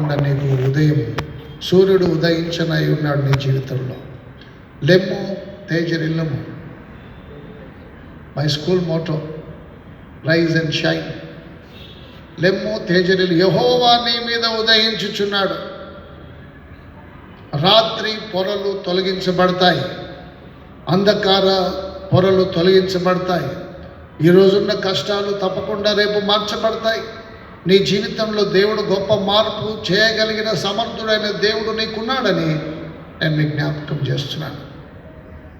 తప్పకుండా నీకు ఉదయం సూర్యుడు ఉదయించనై ఉన్నాడు నీ జీవితంలో. లెమ్ము తేజరిల్లము. My school motto rise and shine. లెమ్ము తేజరిల్లు. యెహోవా నీ మీద ఉదయించుచున్నాడు. రాత్రి పొరలు తొలగించబడతాయి, అంధకార పొరలు తొలగించబడతాయి. ఈరోజున్న కష్టాలు తప్పకుండా రేపు మార్చబడతాయి. నీ జీవితంలో దేవుడు గొప్ప మార్పు చేయగలిగిన సమర్థుడైన దేవుడు నీకున్నాడని నేను మీకు జ్ఞాపకం చేస్తున్నాను.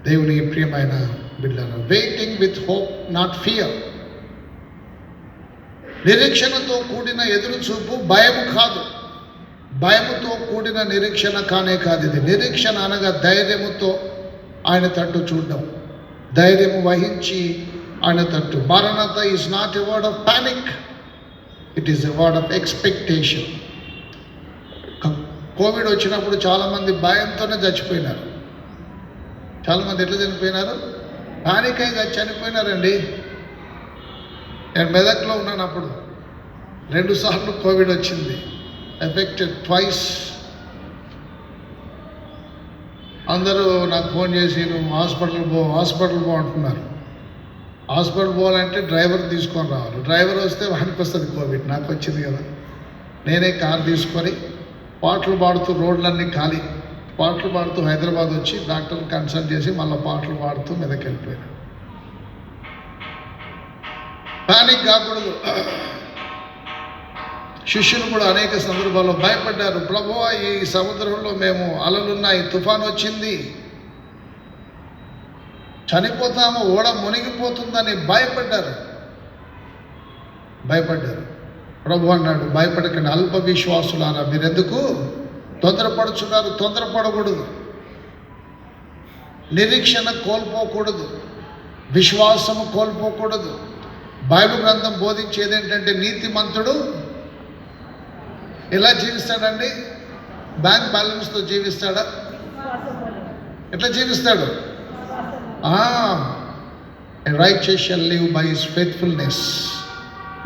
దేవుని ప్రియమైన బిడ్డలను, waiting with hope not fear. నిరీక్షణతో కూడిన ఎదురుచూపు భయము కాదు. భయముతో కూడిన నిరీక్షణ కానే కాదు ఇది. నిరీక్షణ అనగా ధైర్యముతో ఆయన తట్టు చూడడం, ధైర్యము వహించి ఆయన తట్టు. మారణత is not a word of panic, it is a word of expectation. Covid వచ్చినప్పుడు చాలామంది భయంతోనే చచ్చిపోయినారు. చాలామంది ఎట్లా చనిపోయినారు? పానిక్ అయి చనిపోయినారండి. నేను మెదక్లో ఉన్నాను అప్పుడు. 2 సార్లు కోవిడ్ వచ్చింది. Affected twice. అందరూ నాకు ఫోన్ చేసి నువ్వు హాస్పిటల్ పో అంటున్నారు. హాస్పిటల్ పోవాలంటే డ్రైవర్ తీసుకొని రావాలి. డ్రైవర్ వస్తే వానికి వస్తుంది కోవిడ్. నాకు వచ్చింది కదా. నేనే కారు తీసుకొని పాటలు పాడుతూ, రోడ్లన్నీ ఖాళీ, పాటలు పాడుతూ హైదరాబాద్ వచ్చి డాక్టర్ని కన్సల్ట్ చేసి మళ్ళీ పాటలు పాడుతూ మెదక్ వెళ్ళిపోయాను. పానిక్ కాకూడదు. శిష్యులు కూడా అనేక సందర్భాల్లో భయపడ్డారు. ప్రభువా, ఈ సముద్రంలో మేము అలలున్నాయి, తుఫాను వచ్చింది, చనిపోతాము, ఓడ మునిగిపోతుందని భయపడ్డారు. ప్రభు అన్నాడు, భయపడకండి అల్ప విశ్వాసులారా, మీరెందుకు తొందరపడుచున్నారు? తొందరపడకూడదు. నిరీక్షణ కోల్పోకూడదు, విశ్వాసము కోల్పోకూడదు. బైబిల్ గ్రంథం బోధించేది ఏంటంటే నీతిమంతుడు ఎలా జీవిస్తాడండి? బ్యాంక్ బ్యాలెన్స్తో జీవిస్తాడా? ఎట్లా జీవిస్తాడు? Righteous shall live by his faithfulness.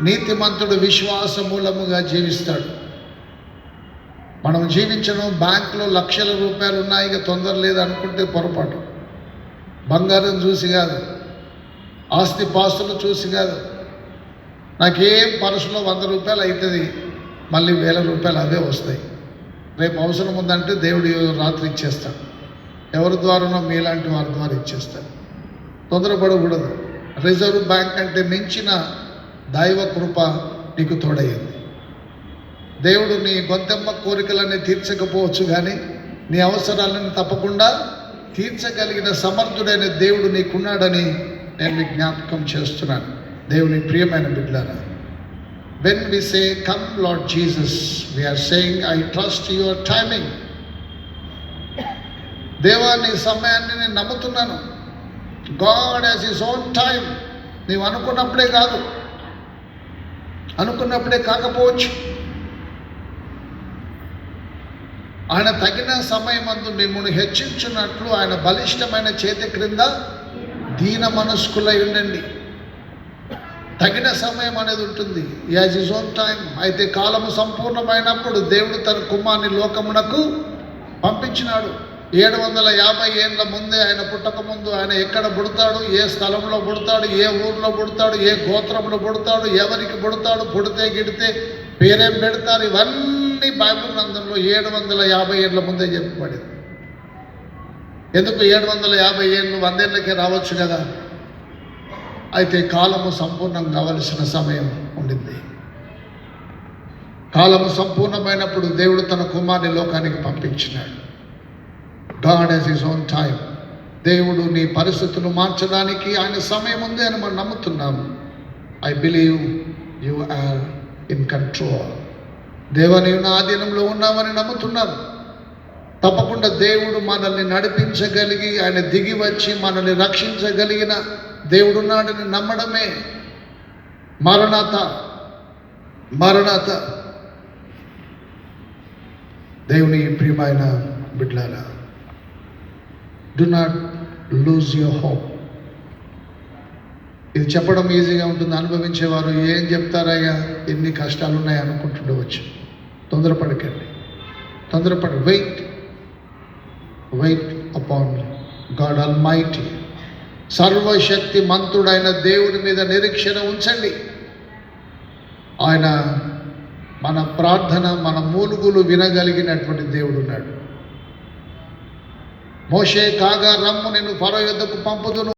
నీతిమంతుడు విశ్వాస మూలముగా జీవిస్తాడు. మనం జీవించడం, బ్యాంకులో లక్షల రూపాయలు ఉన్నాయి, ఇక తొందర లేదు అనుకుంటే పొరపాటు. బంగారం చూసి కాదు, ఆస్తి పాస్తులు చూసి కాదు. నాకేం పర్సులో 100 రూపాయలు అవుతుంది, మళ్ళీ 1000 రూపాయలు అవే వస్తాయి. రేపు అవసరం ఉందంటే దేవుడు రాత్రి ఇచ్చేస్తాడు. ఎవరి ద్వారానో మీలాంటి వారి ద్వారా ఇచ్చేస్తాడు. తొందరపడకూడదు. రిజర్వ్ బ్యాంక్ అంటే మించిన దైవ కృప నీకు తోడయ్యింది. దేవుడు నీ గొంతెమ్మ కోరికలన్నీ తీర్చకపోవచ్చు, కానీ నీ అవసరాలను తప్పకుండా తీర్చగలిగిన సమర్థుడైన దేవుడు నీకున్నాడని నేను మీకు జ్ఞాపకం చేస్తున్నాను. దేవుని ప్రియమైన బిడ్డలారా, when we say come Lord Jesus, we are saying I trust your timing. దేవా, నీ సమయాన్ని నేను నమ్ముతున్నాను. God has his own time. నీవు అనుకున్నప్పుడే కాదు, అనుకున్నప్పుడే కాకపోవచ్చు. ఆయన తగిన సమయమందు మిమ్మల్ని హెచ్చించున్నట్లు ఆయన బలిష్టమైన చేతి క్రింద దీన మనస్కులై ఉండండి. తగిన సమయం అనేది ఉంటుంది. As is own time. అయితే కాలము సంపూర్ణమైనప్పుడు దేవుడు తన కుమారుని లోకమునకు పంపించినాడు. 750 ఏండ్ల ముందే, ఆయన పుట్టక ముందు ఆయన ఎక్కడ పుడతాడు, ఏ స్థలంలో పుడతాడు, ఏ ఊర్లో పుడతాడు, ఏ గోత్రంలో పుడతాడు, ఎవరికి పుడతాడు, పుడితే గిడితే పేరేం పెడతారు, ఇవన్నీ బైబిల్ గ్రంథంలో 750 ఏండ్ల ముందే చెప్పబడింది. ఎందుకు 750 ఏళ్ళు? 100 ఏళ్ళకే రావచ్చు కదా. అయితే కాలము సంపూర్ణం కావలసిన సమయం ఉండింది. కాలము సంపూర్ణమైనప్పుడు దేవుడు తన కుమారుని లోకానికి పంపించినాడు. God has his own time. దేవుడు నీ పరిస్థితులు మార్చడానికి ఆయన సమయం ఉంది అని మనం నమ్ముతున్నాము. I believe you are in control. దేవా, నీవు నా ఆధీనంలో ఉన్నామని నమ్ముతున్నాను. తప్పకుండా దేవుడు మనల్ని నడిపించగలిగి, ఆయన దిగి వచ్చి మనల్ని రక్షించగలిగిన దేవుడున్నాడని నమ్మడమే మరణాత. దేవుని ప్రియమైన బిడ్డలారా, do not lose your hope. ఇది చెప్పడం ఈజీగా ఉంటుంది, అనుభవించేవారు ఏం చెప్తారయ్యా, ఎన్ని కష్టాలు ఉన్నాయి అనుకుంటుండవచ్చు. తొందరపడకండి. తొందరపడి వెయిట్ అపాన్ గాడ్ ఆల్మైటీ. సర్వశక్తి మంతుడైన దేవుని మీద నిరీక్షణ ఉంచండి. ఆయన మన ప్రార్థన, మన మూలుగులు వినగలిగినటువంటి దేవుడు ఉన్నాడు. మోషే కాగా రమ్ము, నేను ఫరో యొద్దకు పంపుదును.